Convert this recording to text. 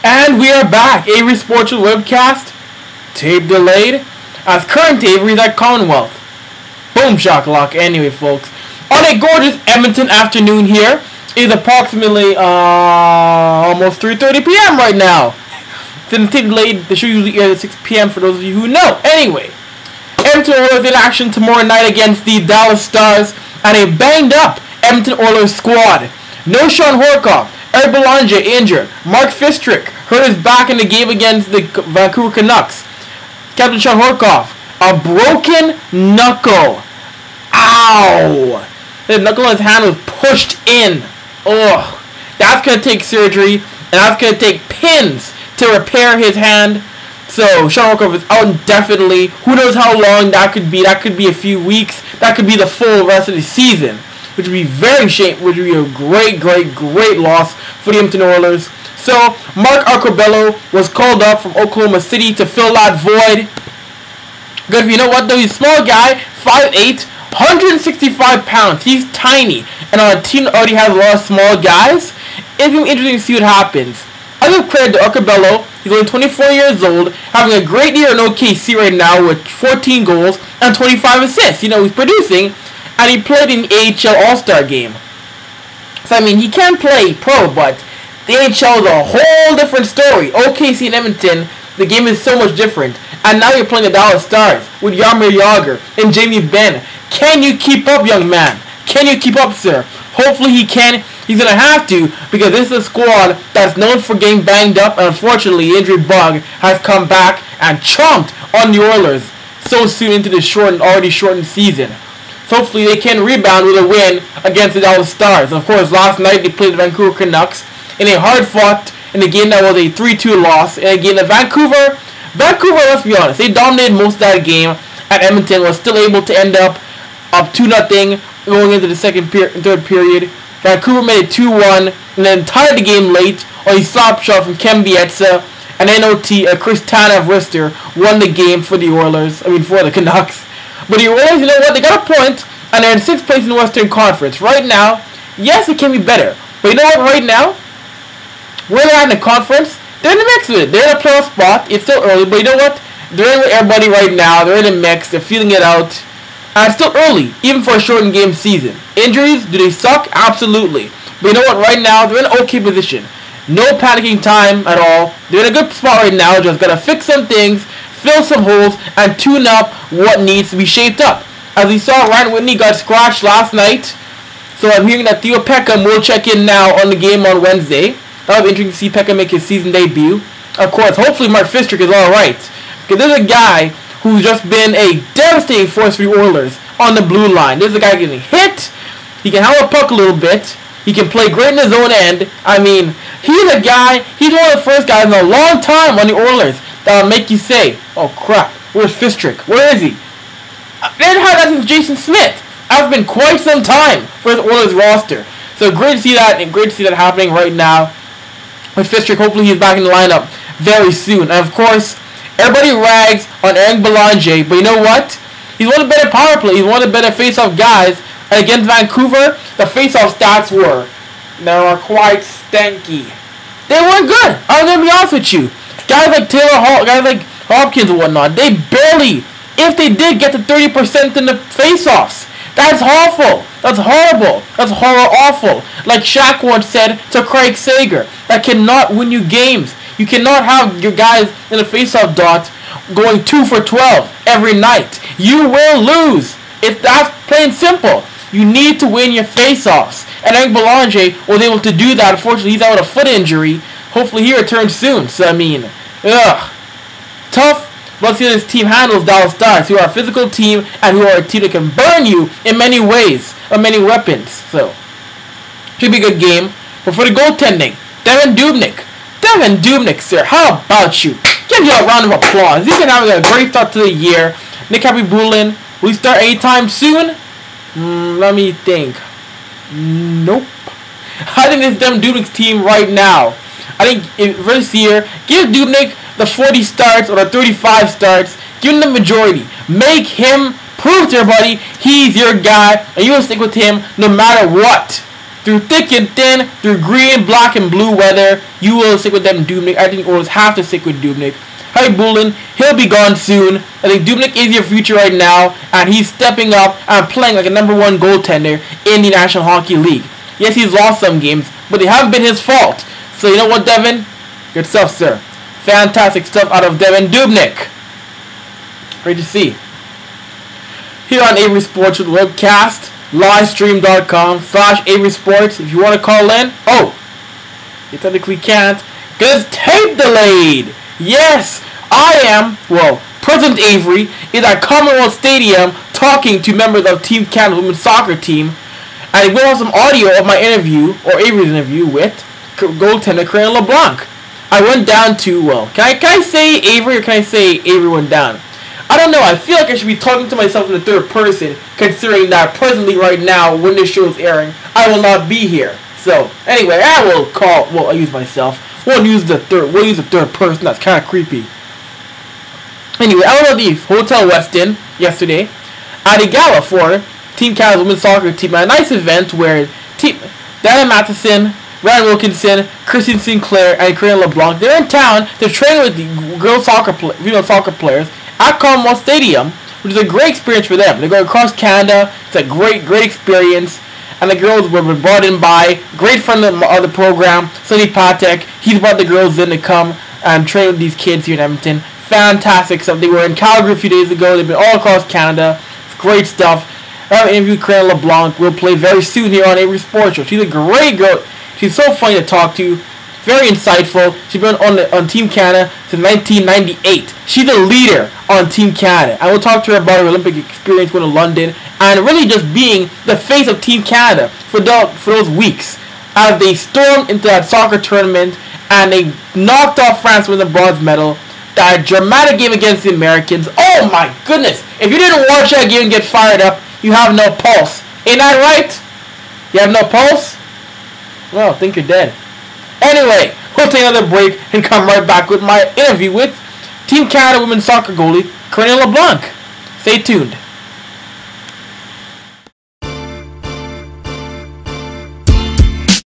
And we are back. Avry Sports with Webcast. Tape delayed. As current Avry is at Commonwealth. Boom shakalaka. Anyway, folks. On a gorgeous Edmonton afternoon here. It is approximately almost 3:30 p.m. right now. Since tape delayed, the show usually airs at 6 p.m. for those of you who know. Anyway. Edmonton Oilers in action tomorrow night against the Dallas Stars. And a banged up Edmonton Oilers squad. No Sean Horkoff. Eric Belanger injured. Mark Fistrick hurt his back in the game against the Vancouver Canucks. Captain Sean Horkoff, a broken knuckle. Ow! The knuckle in his hand was pushed in. Ugh. That's going to take surgery, and that's going to take pins to repair his hand. So Sean Horkoff is out indefinitely. Who knows how long that could be? That could be a few weeks. That could be the full rest of the season, which would be very shameful, which would be a great loss for the Edmonton Oilers. So, Mark Arcobello was called up from Oklahoma City to fill that void. Good, you know what though, he's a small guy, 5'8", 165 pounds. He's tiny, and on a team that already has a lot of small guys, it's going to be interesting to see what happens. I give credit to Arcobello. He's only 24 years old, having a great year in OKC right now with 14 goals and 25 assists. You know, he's producing. And he played in the AHL All-Star game. So, I mean, he can play pro, but the AHL is a whole different story. OKC and Edmonton, the game is so much different. And now you're playing the Dallas Stars with Jaromir Jagr and Jamie Benn. Can you keep up, young man? Can you keep up, sir? Hopefully he can. He's going to have to, because this is a squad that's known for getting banged up. And unfortunately, the injury bug has come back and chomped on the Oilers so soon into this already shortened season. So hopefully they can rebound with a win against the Dallas Stars. Of course, last night they played the Vancouver Canucks in a hard-fought, in a game that was a 3-2 loss. And again, Vancouver, let's be honest, they dominated most of that game, and Edmonton was still able to end up 2-0 going into the third period. Vancouver made it 2-1, and then tied the game late on a slap shot from Ken Bietsa, and NOT, Chris Tanev-Rister won the game for the for the Canucks. But the Oilers, you know what? They got a point, and they're in 6th place in the Western Conference. Right now, yes, it can be better. But you know what? Right now, where they're at in the conference, they're in the mix with it. They're in a playoff spot. It's still early, but you know what? They're in with everybody right now. They're in the mix. They're feeling it out. And it's still early, even for a shortened game season. Injuries, do they suck? Absolutely. But you know what? Right now, they're in an okay position. No panicking time at all. They're in a good spot right now. Just got to fix some things, fill some holes, and tune up what needs to be shaped up. As we saw, Ryan Whitney got scratched last night. So I'm hearing that Theo Peckham will check in now on the game on Wednesday. That'll be interesting to see Peckham make his season debut. Of course, hopefully Mark Fistrick is alright. Because there's a guy who's just been a devastating force for the Oilers on the blue line. There's a guy getting hit. He can handle a puck a little bit. He can play great in his own end. I mean, he's a guy, he's one of the first guys in a long time on the Oilers that'll make you say, oh crap, where's Fistrick? Where is he? They haven't had that since Jason Smith. That's been quite some time for this Oilers roster. So great to see that, and great to see that happening right now with Fistrick. Hopefully he's back in the lineup very soon. And of course, everybody rags on Eric Belanger, but you know what? He's one of the better power play. He's one of the better face-off guys. And against Vancouver, the face-off stats were quite stanky. They weren't good. I'm gonna be honest with you. Guys like Taylor Hall, guys like Hopkins and whatnot, they barely, if they did, get to 30% in the face-offs. That's awful. That's horrible. That's awful. Like Shaq once said to Craig Sager, that cannot win you games. You cannot have your guys in the face-off dot going 2 for 12 every night. You will lose. If that's plain simple. You need to win your face-offs. And Eric Belanger was able to do that. Unfortunately, he's out with a foot injury. Hopefully he returns soon. So, I mean, tough. Let's see how this team handles Dallas Stars, who are a physical team and who are a team that can burn you in many ways, or many weapons. So, should be a good game. But for the goaltending, Devin Dubnyk, sir, how about you? Give you a round of applause. He's been having a great start to the year. Nick Habibulin, will he start anytime soon? Let me think. Nope. I think it's Devin Dubnyk's team right now. I think this year, give Dubnyk the 40 starts or the 35 starts. Give him the majority. Make him prove to everybody he's your guy, and you will stick with him no matter what. Through thick and thin, through green, black, and blue weather, you will stick with them, Dubnyk. I think Oilers have to stick with Dubnyk. Harry Bullen, he'll be gone soon. I think Dubnyk is your future right now, and he's stepping up and playing like a #1 goaltender in the National Hockey League. Yes, he's lost some games, but they haven't been his fault. So you know what, Devin? Good stuff, sir. Fantastic stuff out of Devin Dubnyk. Great to see. Here on Avry Sports with Webcast, livestream.com/Avry Sports. If you want to call in, you technically can't, because tape delayed. Yes, I am, President Avry is at Commonwealth Stadium talking to members of Team Canada Women's Soccer Team, and we'll have some audio of my interview, or Avery's interview, with goaltender Corinne LeBlanc. I went down to, can I say Avry, or can I say Avry went down? I don't know, I feel like I should be talking to myself in the third person, considering that presently right now, when this show is airing, I will not be here. So, anyway, I will call, I'll use myself. We'll use the third person, that's kind of creepy. Anyway, I was at the Hotel Westin yesterday at a gala for Team Canada's Women's Soccer Team, a nice event where Diana Matheson, Ryan Wilkinson, Christine Sinclair, and Corinne LeBlanc, they're in town to train with the female soccer players at Commonwealth Stadium, which is a great experience for them. They go across Canada. It's a great experience. And the girls were brought in by a great friend of the program, Sonny Patek. He's brought the girls in to come and train with these kids here in Edmonton. Fantastic stuff. They were in Calgary a few days ago. They've been all across Canada. It's great stuff. I interviewed Corinne LeBlanc. We'll play very soon here on Avry Sports Show. She's a great girl. She's so funny to talk to. Very insightful. She's been on Team Canada since 1998. She's a leader on Team Canada. I will talk to her about her Olympic experience going to London and really just being the face of Team Canada for those weeks as they stormed into that soccer tournament and they knocked off France with the bronze medal. That dramatic game against the Americans. Oh my goodness! If you didn't watch that game and get fired up, you have no pulse. Ain't that right? You have no pulse? Well, I think you're dead. Anyway, we'll take another break and come right back with my interview with Team Canada Women's Soccer goalie, Corinne LeBlanc. Stay tuned.